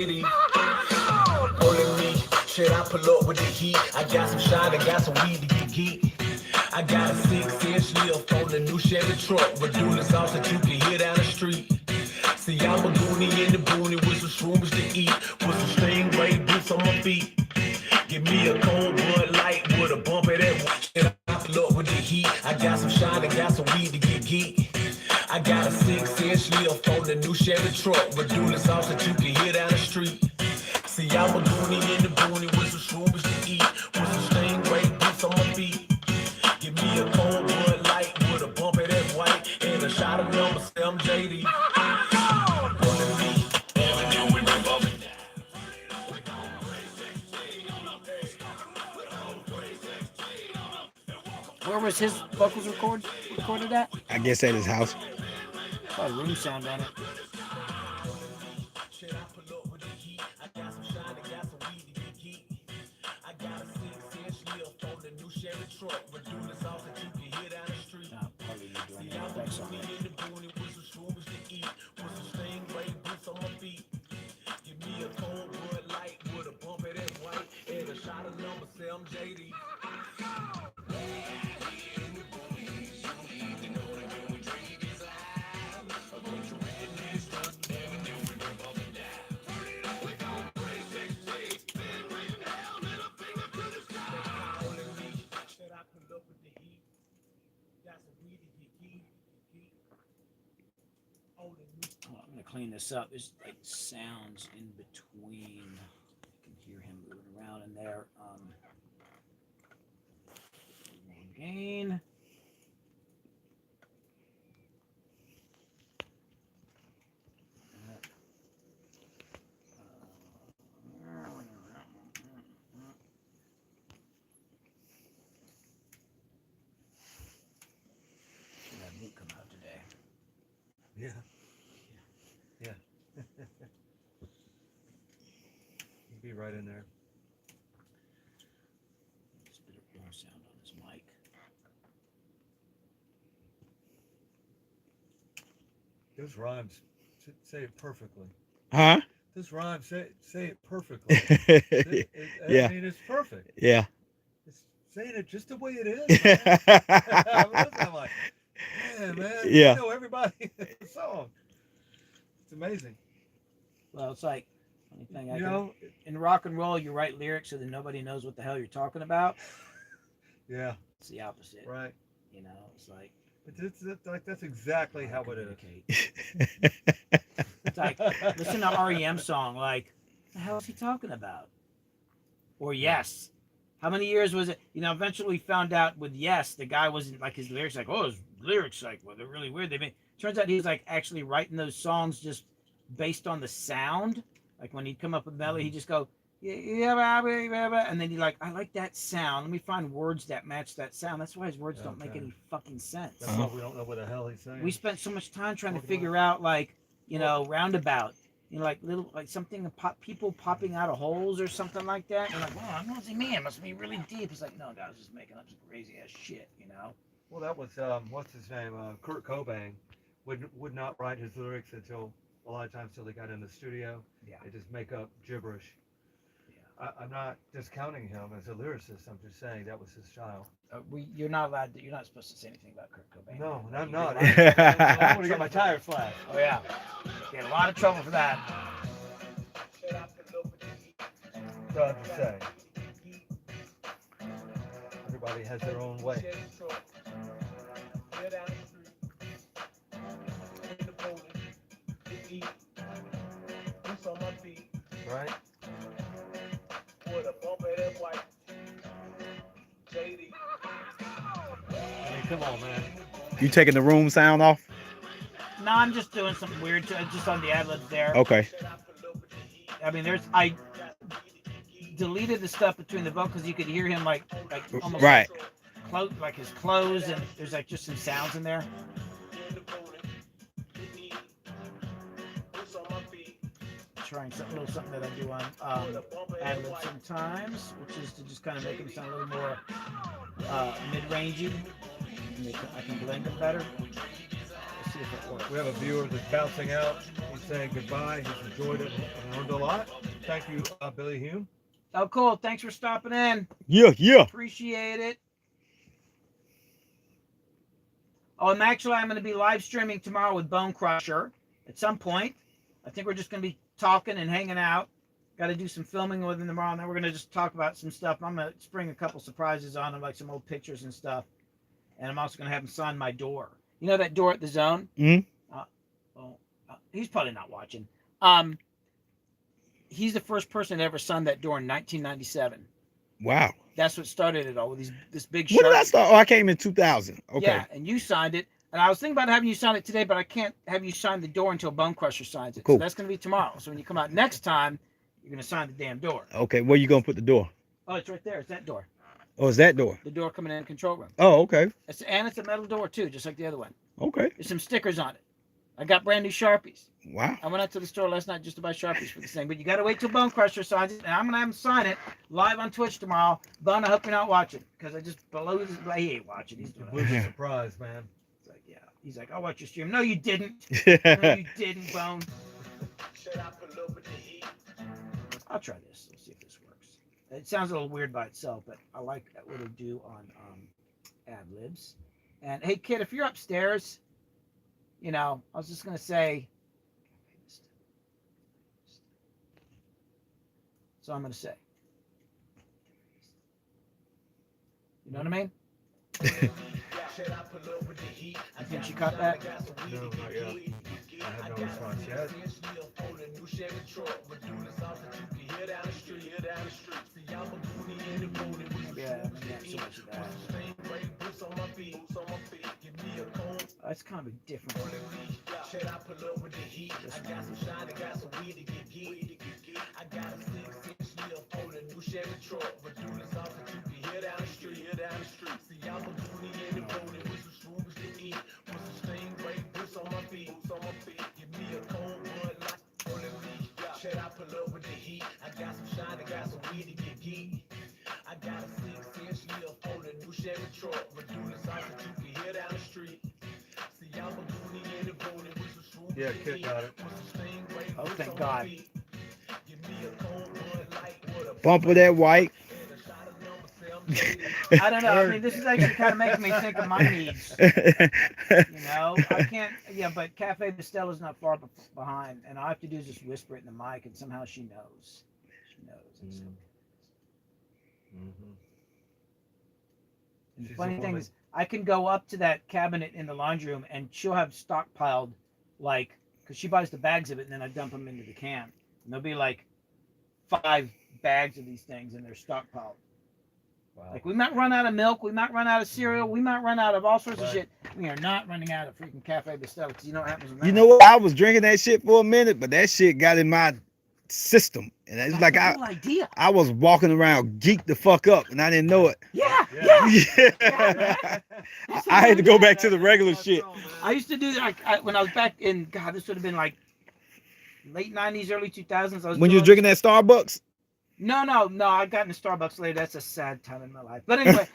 Pulling me, shit, I pull up with the heat. I got some shine, I got some weed to get geek. I got a 6-inch lift on the new Chevy truck with dual exhaust that you can hear down the street. See, I'm a goonie in the boonie with some shrooms to eat, with some stingray boots on my feet. Give me a cold Bud Light with a bump of that shit. I pull up with the heat. I got some shine, I got some weed to get geek. I got a 6-inch lift on the new Chevy truck with dual exhaust that you can hear down the street. See, I'm a goonie in the boonie with some shrooms to eat, with some stingray boots on my feet. Give me a cold Bud Light with a bump of that white and a shot of number 7 JD. Pulling me, Avenue with the bump. Where was his vocals recorded at? I guess at his house. Got a room sound on it. I'm gonna clean this up. There's like sounds in between. I can hear him moving around in there. Gain. Should have Luke come out today. Yeah. Yeah. He'd be right in there. Just a bit of more sound on his mic. Those rhymes say it perfectly. Huh? This rhyme say it perfectly. Yeah. I mean, it's perfect. Yeah. It's saying it just the way it is. Man. I'm like, man, Yeah. you know everybody in the song. It's amazing. Well, it's like funny thing. You know, In rock and roll, you write lyrics so that nobody knows what the hell you're talking about. yeah, It's the opposite. right. You know, it's like But that's exactly how it is. communicate. It's like listen to REM song. Like, what the hell is he talking about? Or Yes. How many years was it? You know, eventually we found out with Yes, the guy wasn't like his lyrics. Like, oh, his lyrics like, well, they're really weird. Turns out he was like actually writing those songs just based on the sound. Like when he'd come up with melody, he'd just go, yeah, and then he like, I like that sound. Let me find words that match that sound. That's why his words don't make Okay. any fucking sense. That's why we don't know what the hell he's saying. We spent so much time trying to Talking figure out like, you know, roundabout. You know, like little, like something, people popping out of holes or something like that. You're like, wow, what does he mean? It must be really deep. It's like, no, guys, just making up some crazy ass shit, you know? Well, that was what's his name? Kurt Cobain would not write his lyrics until a lot of times till they got in the studio. Yeah. They just make up gibberish. Yeah. I'm not discounting him as a lyricist. I'm just saying that was his style. You're not allowed to, you're not supposed to say anything about Kurt Cobain. No, You I'm get not. a lot of- I'm gonna get my tire flashed. Oh yeah, get a lot of trouble for that. So I'm just saying. Everybody has their own way. Right? I mean, come on, man. You taking the room sound off? No, I'm just doing something weird to just on the ad libs there. Okay. I mean, I deleted the stuff between the vocals. You could hear him like almost Right. like his clothes, and there's like just some sounds in there. Trying something, a little something that I do on ad libs sometimes, which is to just kind of make them sound a little more mid-rangey. I can blend them better. Let's see see if it works. We have a viewer that's bouncing out. He's saying goodbye. He's enjoyed it and learned a lot. Thank you, Billy Hume. Oh, cool. Thanks for stopping in. Yeah, yeah. Appreciate it. Oh, I'm going to be live streaming tomorrow with Bone Crusher at some point. I think we're just going to be talking and hanging out. Got to do some filming with him tomorrow, and then we're going to just talk about some stuff. I'm going to spring a couple surprises on him, like some old pictures and stuff. And I'm also going to have him sign my door. You know that door at the Zone? Mhm. He's probably not watching. He's the first person that ever signed that door in 1997. Wow. That's what started it all, with this big When did I Sharpie. start? Oh, I came in 2000. Okay. Yeah, and you signed it. And I was thinking about having you sign it today, but I can't have you sign the door until Bone Crusher signs it. Cool. So that's going to be tomorrow. So when you come out next time, you're going to sign the damn door. Okay. Where you gonna put the door? Oh, it's right there. It's that door. Oh, it's that door. The door coming in the control room. Oh, okay. And it's a metal door, too, just like the other one. Okay. There's some stickers on it. I got brand new Sharpies. Wow. I went out to the store last night just to buy Sharpies for this thing, but you got to wait till Bone Crusher signs it, and I'm going to have him sign it live on Twitch tomorrow. Bone, I hope you're not watching, because I just blew his... He ain't watching. He's doing Blew it. the surprise, man. He's like, yeah. He's like, I'll watch your stream. No, you didn't. yeah. No, you didn't, Bone. I'll try this. Let's see if this works. It sounds a little weird by itself, but I like what it'll do on ad-libs. And hey, kid, if you're upstairs, you know, I was just going to say, so I'm going to say, you know what I mean? I think she caught that. No, not yet. I have no response yet. Yeah, not so much of that. That's kind of a different one. Yeah, Kit got it. Oh, thank God. Bumper that white. I don't know. I mean, this is actually kind of making me think of my needs. You know, I can't. Yeah, but Cafe Bustela's not far behind, and all I have to do is just whisper it in the mic, and somehow she knows. She knows. And so- Mm-hmm. And the She's funny a thing woman. is, I can go up to that cabinet in the laundry room, and she'll have stockpiled, like, because she buys the bags of it, and then I dump them into the can. And there'll be like 5 bags of these things, and they're stockpiled. Wow. Like, we might run out of milk, we might run out of cereal, we might run out of all sorts of Right. shit. We are not running out of freaking Cafe Bustelo, because you know what happens when that You know what? I was drinking that shit for a minute, but that shit got in my system, and it's That's like the whole idea. I was walking around geeked the fuck up, and I didn't know it. Yeah, Yeah. yeah. Yeah. I had to go back to the regular shit. I used to do that when I was back in, God, this would have been like late 90s, early 2000s. I was When you was doing- drinking that Starbucks. No, I got into Starbucks later. That's a sad time in my life. But anyway,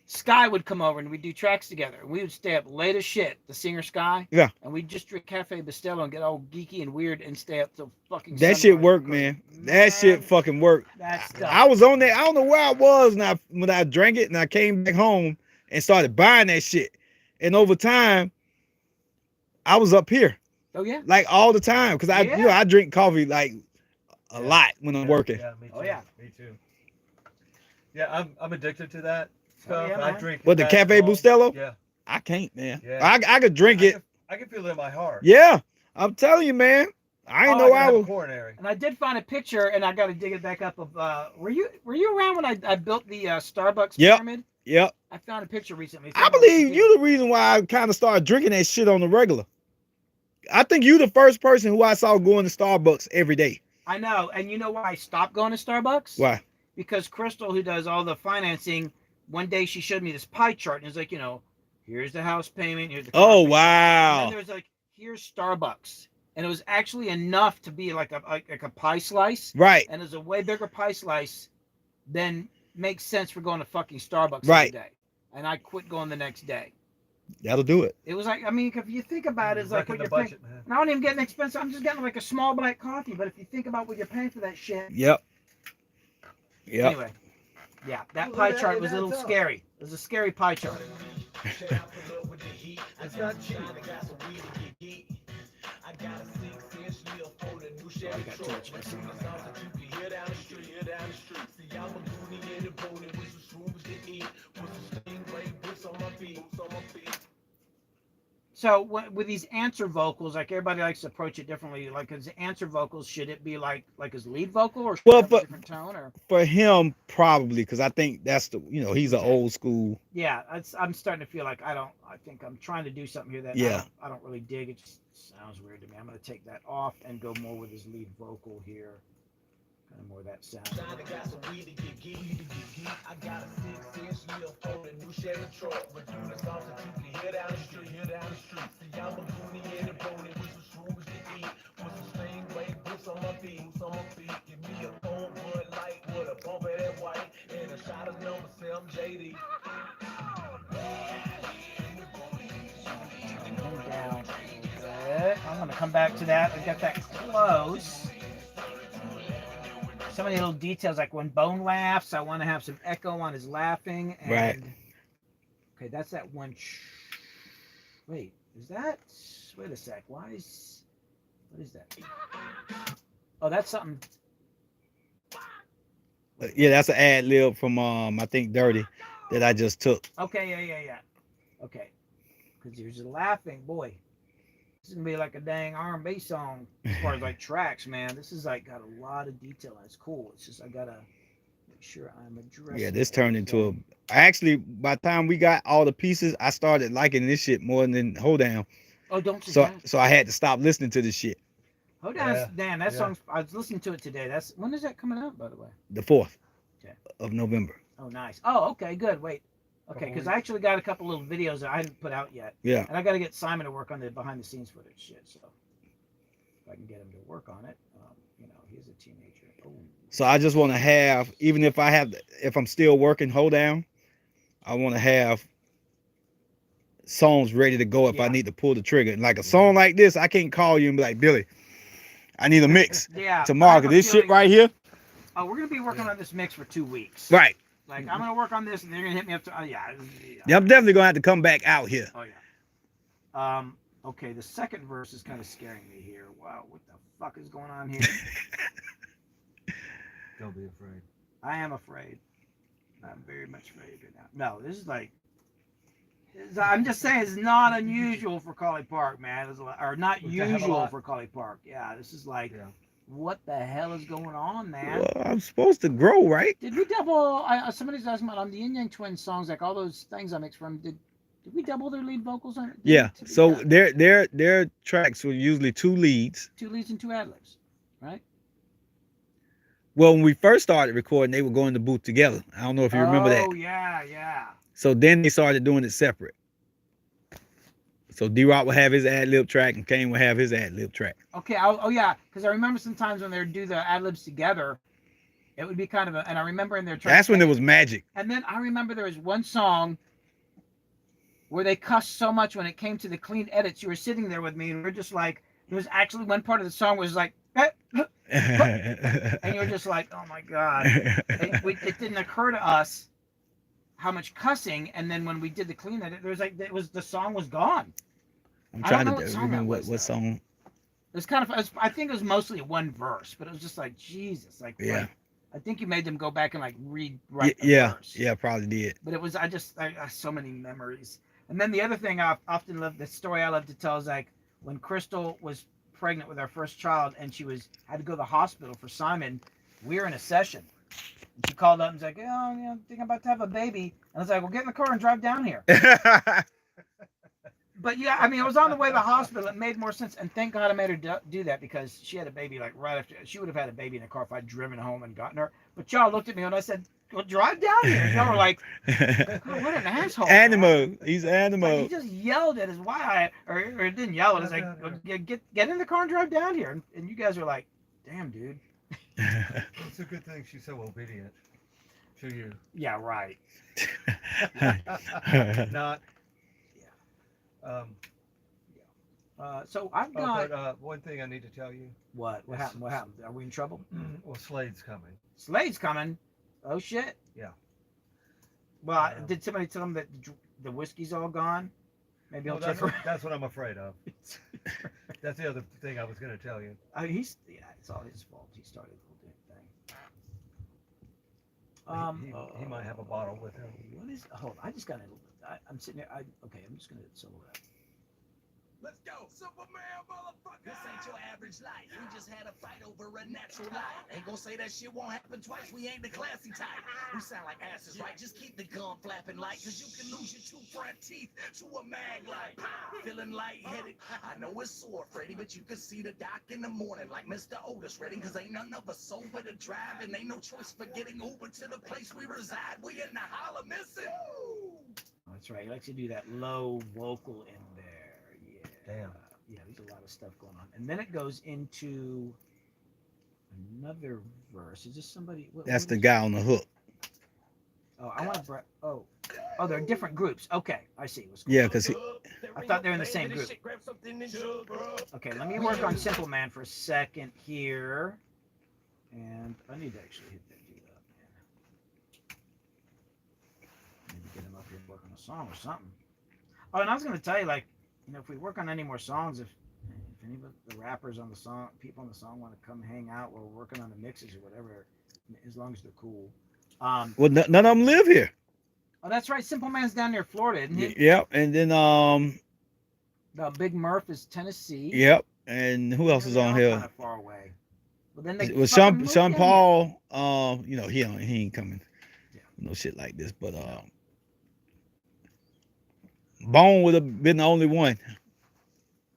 Sky would come over and we'd do tracks together. We would stay up late as shit, the singer Sky. Yeah. And we'd just drink Cafe Bustelo and get all geeky and weird and stay up till fucking That shit sunrise. worked, man. That shit fucking worked. That stuff. I was on there. I don't know where I was when I drank it, and I came back home and started buying that shit. And over time, I was up here Oh, yeah. like all the time because Yeah. I drink coffee like a Yeah. lot when I'm working. Yeah, me too. Oh, yeah. Me too. Yeah, I'm addicted to that stuff. yeah, I man. drink. What, the that Cafe all- Bustelo? Yeah. I can't, man. Yeah. I could drink it. I can feel it in my heart. Yeah, I'm telling you, man. I ain't know I I have a was. coronary. And I did find a picture, and I got to dig it back up. Of were you around when I built the Starbucks Yep. pyramid? Yep. I found a picture recently. I believe you the reason why I kind of started drinking that shit on the regular. I think you the first person who I saw going to Starbucks every day. I know, and you know why I stopped going to Starbucks? Why? Because Crystal, who does all the financing, one day she showed me this pie chart, and it's like, you know, here's the house payment, here's the car Oh payment. And wow. then there was like, here's Starbucks, and it was actually enough to be like a pie slice, Right. and it was a way bigger pie slice than makes sense for going to fucking Starbucks Right. every day. And I quit going the next day. That'll do it. It was like, I mean, if you think about it, it's like Wrecking what the you're paying. budget, man. And I don't even get an expensive. I'm just getting like a small black coffee. But if you think about what you're paying for that shit. Yep. Yep. Anyway, yeah, that Well, pie that- chart was a little that's all. scary. It was a scary pie chart. It's not cheap. I got a 6-inch lil for the new Chevy I got too truck. much messing With up. the sauce that you can hear down the street, See, I'm a booty in the booty with some shrooms to eat, with some stingray boots on my feet, So with these answer vocals, like everybody likes to approach it differently. Like his answer vocals, should it be like his lead vocal, or should Well, it have a but- different tone? Or For him, probably, because I think that's the, he's an old school. yeah, I'm starting to feel like I think I'm trying to do something here that Yeah. I don't really dig. It just sounds weird to me. I'm going to take that off and go more with his lead vocal here. Kind of more of that sound. I got some weed to get geek. I got a 6-inch lil for the new Chevy truck. With the sauce that you can hear down the street, See, I'm a booty in the booty with some shrooms to eat, with some stingray boots on my feet, Give me a cold Bud Light with a bump of that white and a shot of number 7 JD. Turn him down a little bit. I'm going to come back to that. I got that close. So many little details, like when Bone laughs, I want to have some echo on his laughing. And, Right. Okay, that's that one. Wait, is that? Wait a sec. What is that? Oh, that's something. Yeah, that's an ad lib from I think Dirty that I just took. Okay, yeah. Okay, because there's a laughing boy. This is gonna be like a dang R&B song as far as like tracks, man. This is like got a lot of detail and it's cool. It's just I gotta make sure I'm addressing. Yeah, this turned into a. Actually, by the time we got all the pieces, I started liking this shit more than Hold Down. Oh, don't say So that. so I had to stop listening to this shit. Hold on, Yeah, damn, that yeah. song. I was listening to it today. That's when is that coming out, by the way? The 4th Okay. of November. Oh, nice. Oh, okay, good. Wait, okay, Couple because I actually got a couple little videos that I hadn't put out yet, Yeah. and I got to get Simon to work on the behind the scenes footage shit. So if I can get him to work on it, he's a teenager. Oh, So I just want to have, even if I'm still working Hold Down, I want to have songs ready to go if I Yeah. need to pull the trigger. And like a song like this, I can't call you and be like, Billy, I need a mix yeah. tomorrow. I have 'Cause a this shit feeling- right here. Oh, we're gonna be working on this mix for 2 weeks. Right. Like I'm gonna work on this, and they're gonna hit me up to. Yeah. Yeah, I'm definitely gonna have to come back out here. Oh yeah. Okay, the second verse is kind of scaring me here. Wow, what the fuck is going on here? Don't be afraid. I am afraid. I'm very much afraid right now. No, this is like. I'm just saying, it's not unusual for Colley Park, man. Or not Which I have a usual lot. for Colley Park. Yeah, this is like, Yeah. what the hell is going on, man? Well, I'm supposed to grow, right? Did we double? Somebody's asking about on the Yin Yang Twins songs, like all those things I mixed from. Did we double their lead vocals on it? Yeah. Did we- So yeah. their tracks were usually 2 leads. 2 leads and 2 ad libs, right? Well, when we first started recording, they were going to booth together. I don't know if you remember that. Oh yeah. So then they started doing it separate. So D-Rock would have his ad lib track and Kane would have his ad lib track. Okay. Oh yeah, because I remember sometimes when they would do the ad libs together, it would be kind of a. And I remember in their track. That's when it was magic. And then I remember there was one song where they cussed so much when it came to the clean edits. You were sitting there with me, and we're just like, there was actually one part of the song was like, and you were just like, oh my god. It didn't occur to us how much cussing, and then when we did the clean edit, there was like the song was gone. I'm I trying don't to know what song remember that was, what though. song. It was kind of. I think it was mostly one verse, but it was just like Jesus. Like Yeah. I think you made them go back and like rewrite the Yeah, verse. yeah, probably did. But it was I so many memories. And then the other thing I often love, the story I love to tell is like when Crystal was pregnant with our first child and she had to go to the hospital for Simon. We were in a session. And she called up and was like, I think I'm about to have a baby. And I was like, well, get in the car and drive down here. But yeah, I mean, it was on the way to the hospital. It made more sense. And thank God I made her do that because she had a baby like right after. She would have had a baby in the car if I'd driven home and gotten her. But y'all looked at me and I said, well, drive down here. And y'all were like, oh, what an asshole. man." Animal. He's Like, animal. he just yelled at his wife, or didn't yell at us, like, get in the car and drive down here. And you guys were like, damn, dude. It's a good thing she's so obedient to you. Yeah, right. Not. So I've got But one thing I need to tell you. what? What happened? What happened? Are we in trouble? Well, Slade's coming. Slade's coming. Oh shit. Yeah. Well, Yeah. did somebody tell him that the whiskey's all gone? Maybe Well, he'll check. that's what I'm afraid of. That's the other thing I was going to tell you. It's all his fault. He started the whole damn thing. He might have a bottle with him. What is? Hold on. I just got I'm sitting there. Okay, I'm just gonna solo that. Let's go, Superman, motherfucker. This ain't your average life. We just had a fight over a natural life. Ain't gonna say that shit won't happen twice. We ain't the classy type. We sound like asses, right? Just keep the gun flapping light, cause you can lose your two front teeth to a mag light. Feeling lightheaded. I know it's sore, Freddy, but you can see the doc in the morning like Mr. Otis ready, cause ain't none of us sober to drive, and ain't no choice for getting Uber to the place we reside. We in the holler missing. That's right. He likes to do that low vocal in there. Yeah. Damn. Yeah, there's a lot of stuff going on, and then it goes into another verse. Is this somebody? That's what the is guy on the hook. Oh, I want to. Oh, they're different groups. Okay, I see. What's going Yeah, on. because I thought they were in the same group. Okay, let me work on Simple Man for a second here, and I need to actually hit that dude up, man. Maybe get him up here and work on a song or something. Oh, and I was going to tell you, like, if we work on any more songs, if any of the rappers on the song, people on the song want to come hang out while we're working on the mixes or whatever, as long as they're cool. well, none of them live here. Oh, that's right. Simple Man's down near Florida, isn't he? Yep, and then Big Murph is Tennessee. yep, and who else is on here? Kind of far away. But then they With fucking moved Sean in. Paul, he ain't coming. Yeah. No shit like this, but Bone would have been the only one,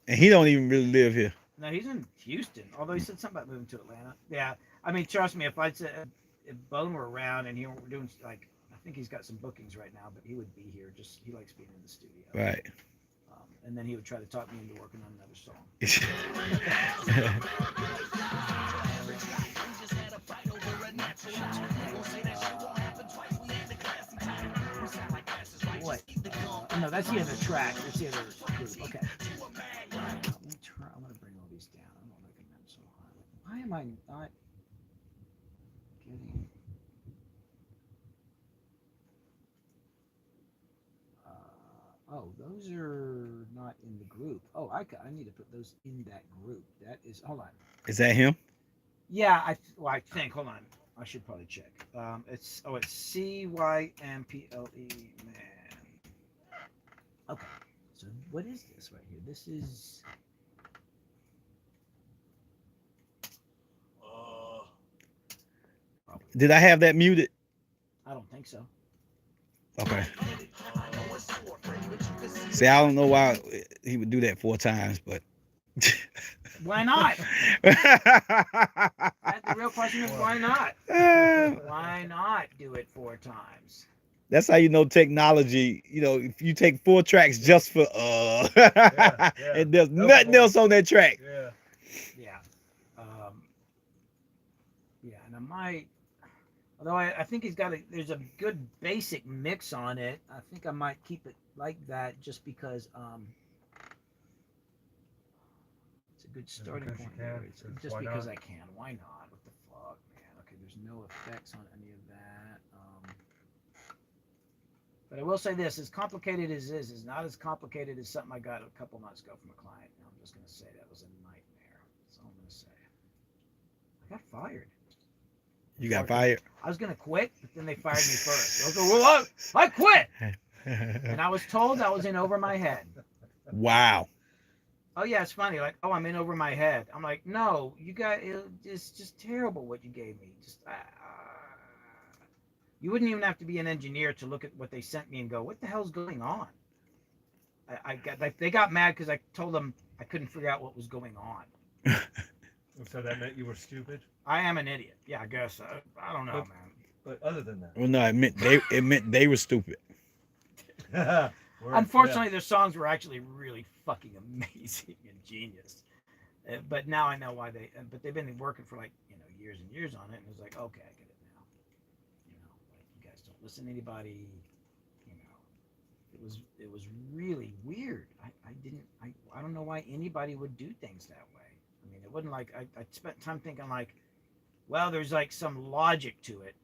and he don't even really live here. No, he's in Houston. Although he said something about moving to Atlanta. Yeah, I mean, trust me, if if Bone were around and he were doing like, I think he's got some bookings right now, but he would be here. Just he likes being in the studio. Right. And then he would try to talk me into working on another song. What? Oh, no, that's the other track. That's the other group. Okay. I'm going to bring all these down. I don't like them so high. Why am I not getting? Oh, those are not in the group. Oh, I need to put those in that group. That is. Hold on. Is that him? Yeah, I think. Hold on. I should probably check. It's CYMPLE, man. Okay. So what is this right here? This is. Did I have that muted? I don't think so. Okay. See, I don't know why he would do that 4 times, but Why not? The real question is why not? Why not do it 4 times? That's how you know technology. If you take 4 tracks just for Yeah. and there's nothing else on that track. Yeah. Yeah. Yeah, and I might. Although I think there's a good basic mix on it. I think I might keep it like that just because it's a good starting because you point. can, It's because just why because not? I can. Why not? What the fuck, man? Okay, there's no effects on any of that. But I will say this: as complicated as it is not as complicated as something I got a couple months ago from a client. And I'm just gonna say that was a nightmare. That's all I'm gonna say. I got fired. You got fired. I was gonna quit, but then they fired me first. I was like, well, I quit, and I was told I was in over my head. Wow. Oh yeah, it's funny. Like, oh, I'm in over my head. I'm like, no, you got it's just terrible what you gave me. Just you wouldn't even have to be an engineer to look at what they sent me and go, what the hell's going on? They got mad because I told them I couldn't figure out what was going on. So that meant you were stupid. I am an idiot. Yeah, I guess. I don't know, man. But other than that, Well, no, it meant they were stupid. Unfortunately, their songs were actually really fucking amazing and genius. But now I know why but they've been working for like, years and years on it. And it's like, okay, I get it now. Like you guys don't listen to anybody, it was really weird. I don't know why anybody would do things that way. I mean, it wasn't like I spent time thinking like, well, there's like some logic to it.